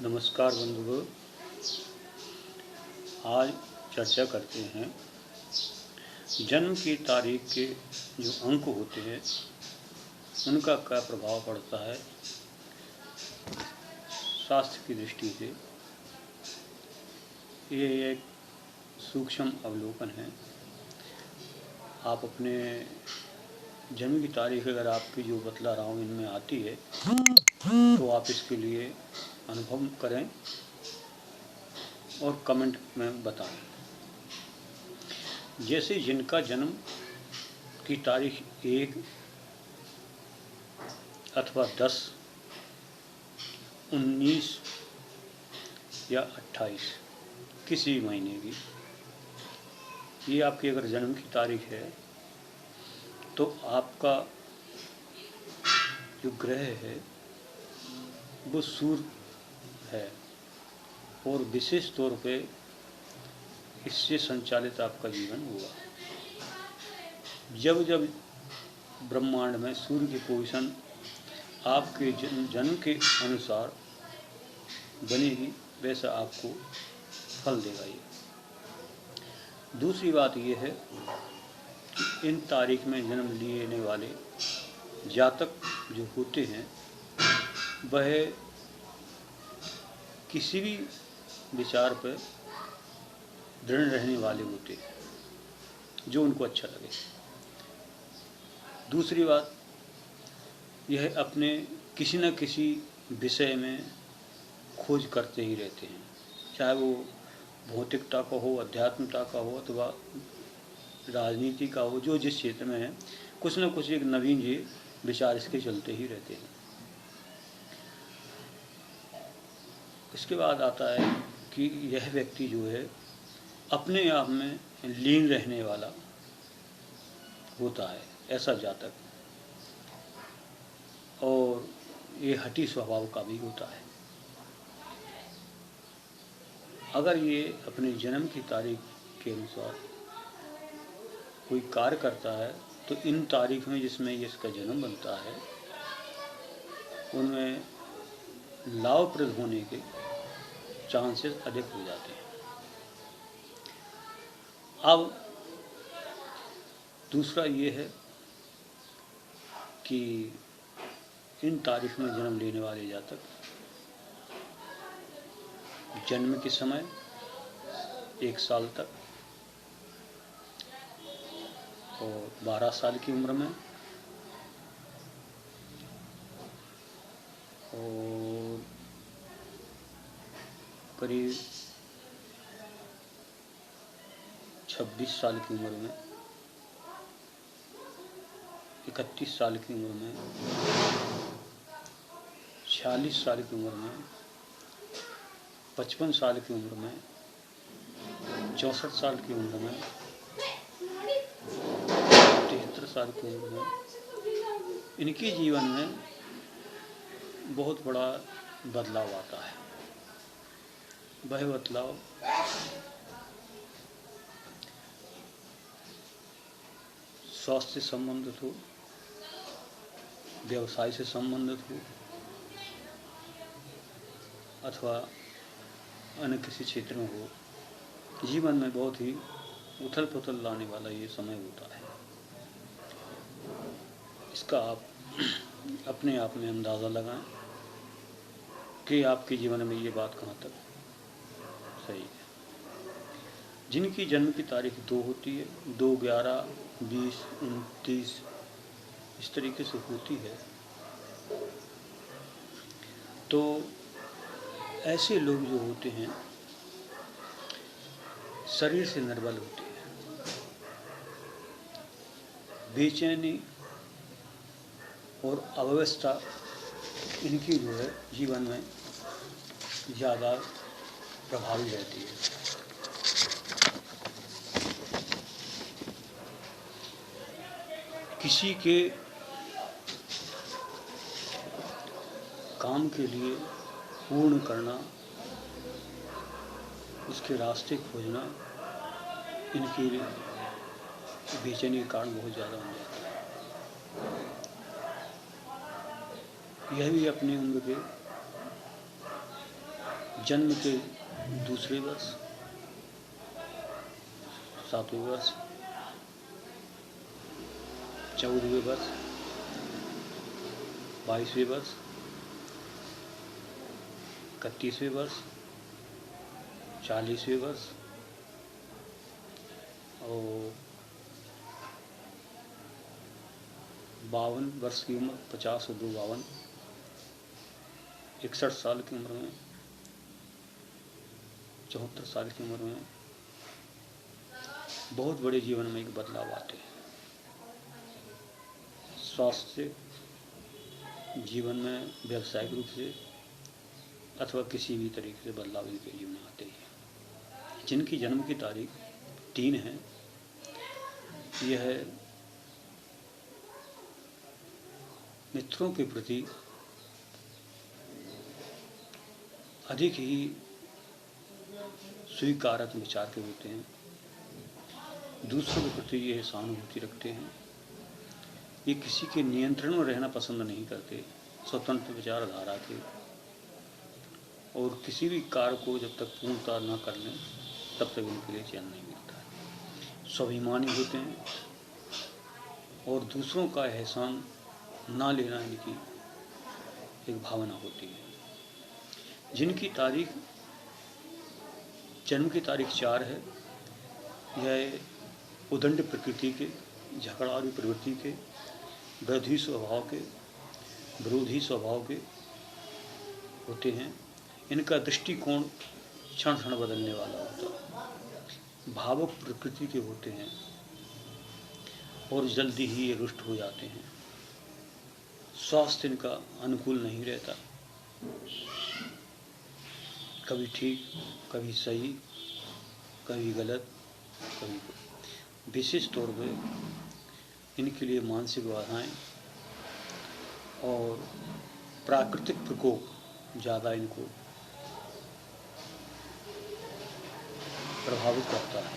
नमस्कार बंधुओं। आज चर्चा करते हैं जन्म की तारीख के जो अंक होते हैं उनका क्या प्रभाव पड़ता है स्वास्थ्य की दृष्टि से। ये एक सूक्ष्म अवलोकन है। आप अपने जन्म की तारीख अगर आपकी जो बतला रहा हूँ इनमें आती है तो आप इसके लिए अनुभव करें और कमेंट में बताएं। जैसे जिनका जन्म की तारीख 1 अथवा 10, 19 या 28 किसी महीने की, ये आपकी अगर जन्म की तारीख है तो आपका जो ग्रह है वो सूर्य है और विशेष तौर पे इससे संचालित आपका जीवन होगा। जब जब ब्रह्मांड में सूर्य की पोजीशन आपके जन्म के अनुसार बनेगी वैसा आपको फल देगा। ये दूसरी बात ये है कि इन तारीख में जन्म लेने वाले जातक जो होते हैं वह किसी भी विचार पर दृढ़ रहने वाले होते हैं जो उनको अच्छा लगे। दूसरी बात यह अपने किसी न किसी विषय में खोज करते ही रहते हैं, चाहे वो भौतिकता का हो, अध्यात्मता का हो अथवा राजनीति का हो। जो जिस क्षेत्र में है कुछ न कुछ एक नवीन ये विचार इसके चलते ही रहते हैं। इसके बाद आता है कि यह व्यक्ति जो है अपने आप में लीन रहने वाला होता है, ऐसा जातक, और ये हठी स्वभाव का भी होता है। अगर ये अपने जन्म की तारीख के अनुसार कोई कार्य करता है तो इन तारीख में जिसमें इसका जन्म बनता है उनमें लाभप्रद होने के चांसेस अधिक हो जाते हैं। अब दूसरा ये है कि इन तारीख में जन्म लेने वाले जातक जन्म के समय 1 साल तक और 12 साल की उम्र में और करीब 26 साल की उम्र में, 31 साल की उम्र में, 46 साल की उम्र में, 55 साल की उम्र में, 64 साल की उम्र में, 73 साल की उम्र में, इनके जीवन में बहुत बड़ा बदलाव आता है। वह बदलाव स्वास्थ्य से संबंधित हो, व्यवसाय से संबंधित हो अथवा अन्य किसी क्षेत्र में हो, जीवन में बहुत ही उथल पुथल लाने वाला ये समय होता है। इसका आप अपने आप में अंदाज़ा लगाएं कि आपके जीवन में ये बात कहाँ तक सही है। जिनकी जन्म की तारीख 2 होती है, 2, 11, 20, 29 इस तरीके से होती है, तो ऐसे लोग जो होते हैं शरीर से निर्बल होते हैं, बेचैनी और अव्यवस्था इनकी जो है जीवन में ज़्यादा प्रभावी रहती है। किसी के काम के लिए पूर्ण करना, उसके रास्ते खोजना इनकी बेचैनी के कारण बहुत ज़्यादा हो जाता है। यह भी अपनी उम्र के जन्म के दूसरे वर्ष, 7वें वर्ष, 14वें वर्ष, 22वें वर्ष, 31वें वर्ष, 40वें वर्ष और 52 वर्ष की उम्र, 50 और 2 52, 61 साल की उम्र में, 74 साल की उम्र में बहुत बड़े जीवन में एक बदलाव आते हैं। स्वास्थ्य से, जीवन में व्यावसायिक रूप से अथवा किसी भी तरीके से बदलाव इनके जीवन में आते हैं। जिनकी जन्म की तारीख 3 है, यह मित्रों के प्रति अधिक ही स्वीकारक विचार के होते हैं, दूसरों के प्रति ये सहानुभूति रखते हैं, ये किसी के नियंत्रण में रहना पसंद नहीं करते, स्वतंत्र विचारधारा के, और किसी भी कार्य को जब तक पूर्णता न कर लें तब तक इनके लिए चैन नहीं मिलता है। स्वाभिमानी होते हैं और दूसरों का एहसान ना लेना इनकी एक भावना होती है। जिनकी तारीख, जन्म की तारीख 4 है, यह उदंड प्रकृति के, झगड़ालू प्रवृत्ति के, विरोधी स्वभाव के होते हैं। इनका दृष्टिकोण क्षण क्षण बदलने वाला होता है, भावुक प्रकृति के होते हैं और जल्दी ही ये रुष्ट हो जाते हैं। स्वास्थ्य इनका अनुकूल नहीं रहता, कभी ठीक, कभी सही, कभी गलत, कभी विशेष तौर पर इनके लिए मानसिक बाधाएं और प्राकृतिक प्रकोप ज़्यादा इनको प्रभावित करता है।